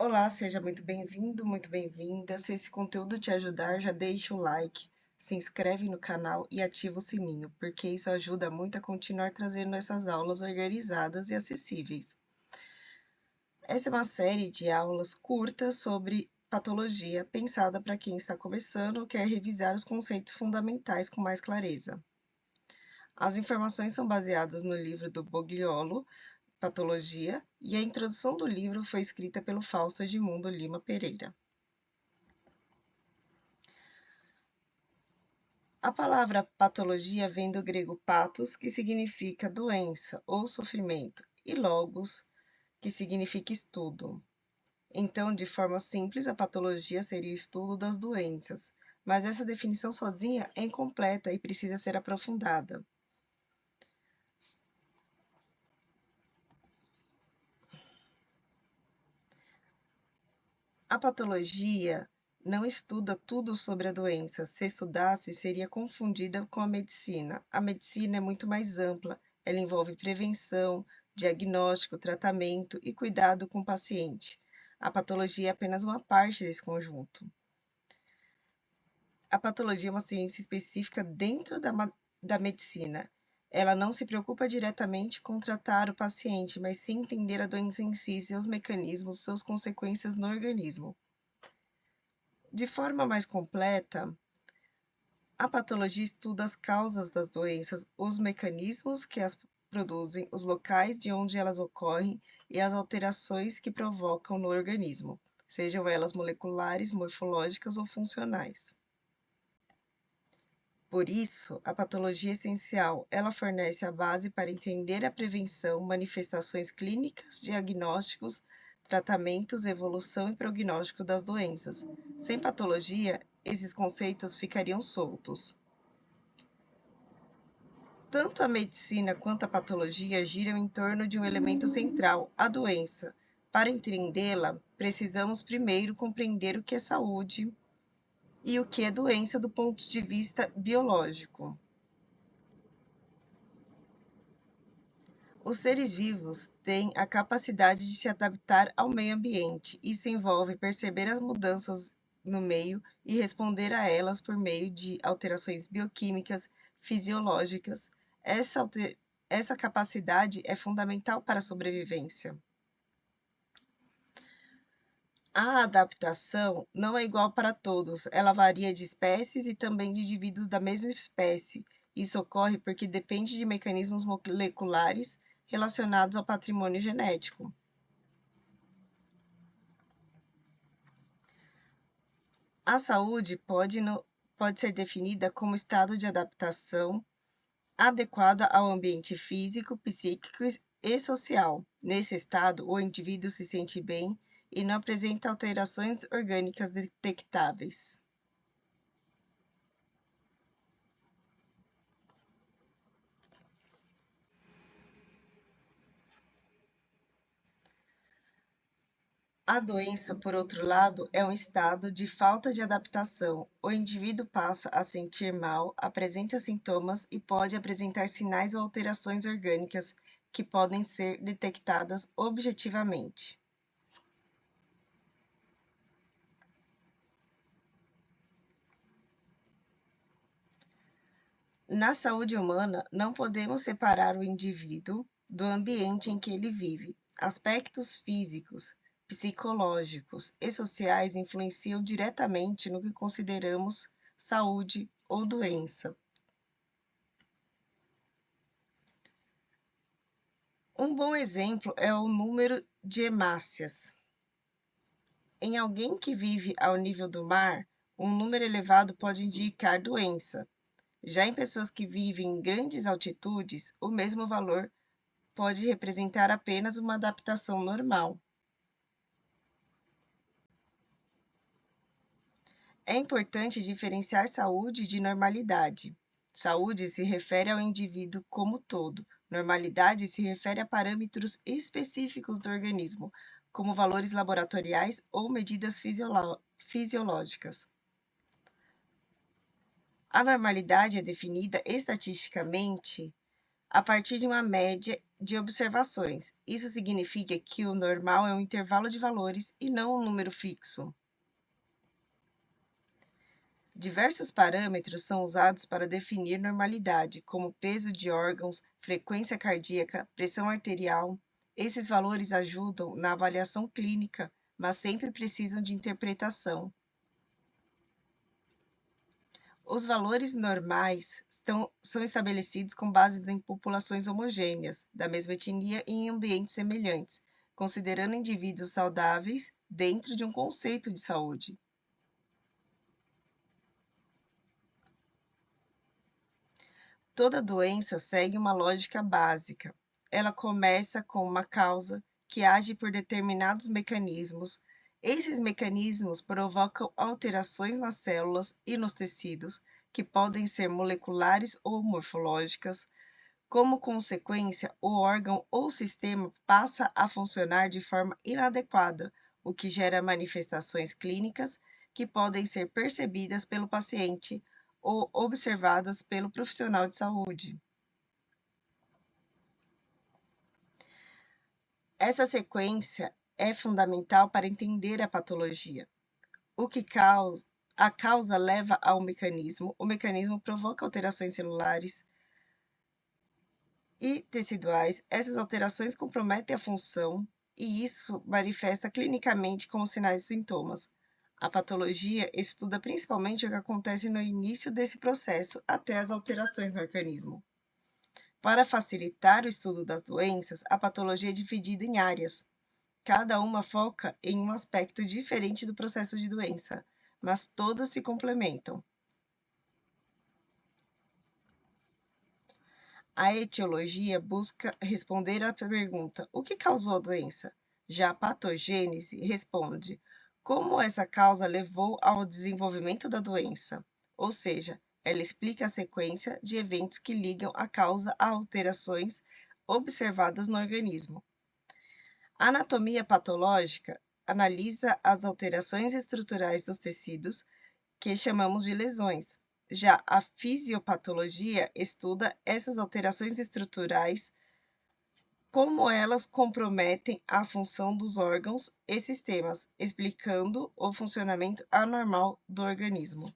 Olá, seja muito bem-vindo, muito bem-vinda. Se esse conteúdo te ajudar, já deixa o like, se inscreve no canal e ativa o sininho, porque isso ajuda muito a continuar trazendo essas aulas organizadas e acessíveis. Essa é uma série de aulas curtas sobre patologia, pensada para quem está começando ou quer revisar os conceitos fundamentais com mais clareza. As informações são baseadas no livro do Bogliolo, Patologia, e a introdução do livro foi escrita pelo Fausto Edmundo Lima Pereira. A palavra patologia vem do grego pathos, que significa doença ou sofrimento, e logos, que significa estudo. Então, de forma simples, a patologia seria o estudo das doenças, mas essa definição sozinha é incompleta e precisa ser aprofundada. A patologia não estuda tudo sobre a doença. Se estudasse, seria confundida com a medicina. A medicina é muito mais ampla. Ela envolve prevenção, diagnóstico, tratamento e cuidado com o paciente. A patologia é apenas uma parte desse conjunto. A patologia é uma ciência específica dentro da medicina. Ela não se preocupa diretamente com tratar o paciente, mas sim entender a doença em si, seus mecanismos, suas consequências no organismo. De forma mais completa, a patologia estuda as causas das doenças, os mecanismos que as produzem, os locais de onde elas ocorrem e as alterações que provocam no organismo, sejam elas moleculares, morfológicas ou funcionais. Por isso, a patologia é essencial. Ela fornece a base para entender a prevenção, manifestações clínicas, diagnósticos, tratamentos, evolução e prognóstico das doenças. Sem patologia, esses conceitos ficariam soltos. Tanto a medicina quanto a patologia giram em torno de um elemento central, a doença. Para entendê-la, precisamos primeiro compreender o que é saúde e o que é doença do ponto de vista biológico. Os seres vivos têm a capacidade de se adaptar ao meio ambiente. Isso envolve perceber as mudanças no meio e responder a elas por meio de alterações bioquímicas, fisiológicas. Essa capacidade é fundamental para a sobrevivência. A adaptação não é igual para todos, ela varia de espécies e também de indivíduos da mesma espécie. Isso ocorre porque depende de mecanismos moleculares relacionados ao patrimônio genético. A saúde pode ser definida como estado de adaptação adequada ao ambiente físico, psíquico e social. Nesse estado, o indivíduo se sente bem e não apresenta alterações orgânicas detectáveis. A doença, por outro lado, é um estado de falta de adaptação. O indivíduo passa a sentir mal, apresenta sintomas e pode apresentar sinais ou alterações orgânicas que podem ser detectadas objetivamente. Na saúde humana, não podemos separar o indivíduo do ambiente em que ele vive. Aspectos físicos, psicológicos e sociais influenciam diretamente no que consideramos saúde ou doença. Um bom exemplo é o número de hemácias. Em alguém que vive ao nível do mar, um número elevado pode indicar doença. Já em pessoas que vivem em grandes altitudes, o mesmo valor pode representar apenas uma adaptação normal. É importante diferenciar saúde de normalidade. Saúde se refere ao indivíduo como todo. Normalidade se refere a parâmetros específicos do organismo, como valores laboratoriais ou medidas fisiológicas. A normalidade é definida estatisticamente a partir de uma média de observações. Isso significa que o normal é um intervalo de valores e não um número fixo. Diversos parâmetros são usados para definir normalidade, como peso de órgãos, frequência cardíaca, pressão arterial. Esses valores ajudam na avaliação clínica, mas sempre precisam de interpretação. Os valores normais são estabelecidos com base em populações homogêneas, da mesma etnia e em ambientes semelhantes, considerando indivíduos saudáveis dentro de um conceito de saúde. Toda doença segue uma lógica básica. Ela começa com uma causa que age por determinados mecanismos. Esses mecanismos provocam alterações nas células e nos tecidos, que podem ser moleculares ou morfológicas. Como consequência, o órgão ou sistema passa a funcionar de forma inadequada, o que gera manifestações clínicas que podem ser percebidas pelo paciente ou observadas pelo profissional de saúde. Essa sequência é fundamental para entender a patologia. A causa leva ao mecanismo, o mecanismo provoca alterações celulares e teciduais. Essas alterações comprometem a função e isso manifesta clinicamente como sinais e sintomas. A patologia estuda principalmente o que acontece no início desse processo até as alterações no organismo. Para facilitar o estudo das doenças, a patologia é dividida em áreas. Cada uma foca em um aspecto diferente do processo de doença, mas todas se complementam. A etiologia busca responder à pergunta: o que causou a doença? Já a patogênese responde: como essa causa levou ao desenvolvimento da doença? Ou seja, ela explica a sequência de eventos que ligam a causa a alterações observadas no organismo. A anatomia patológica analisa as alterações estruturais dos tecidos, que chamamos de lesões. Já a fisiopatologia estuda essas alterações estruturais, como elas comprometem a função dos órgãos e sistemas, explicando o funcionamento anormal do organismo.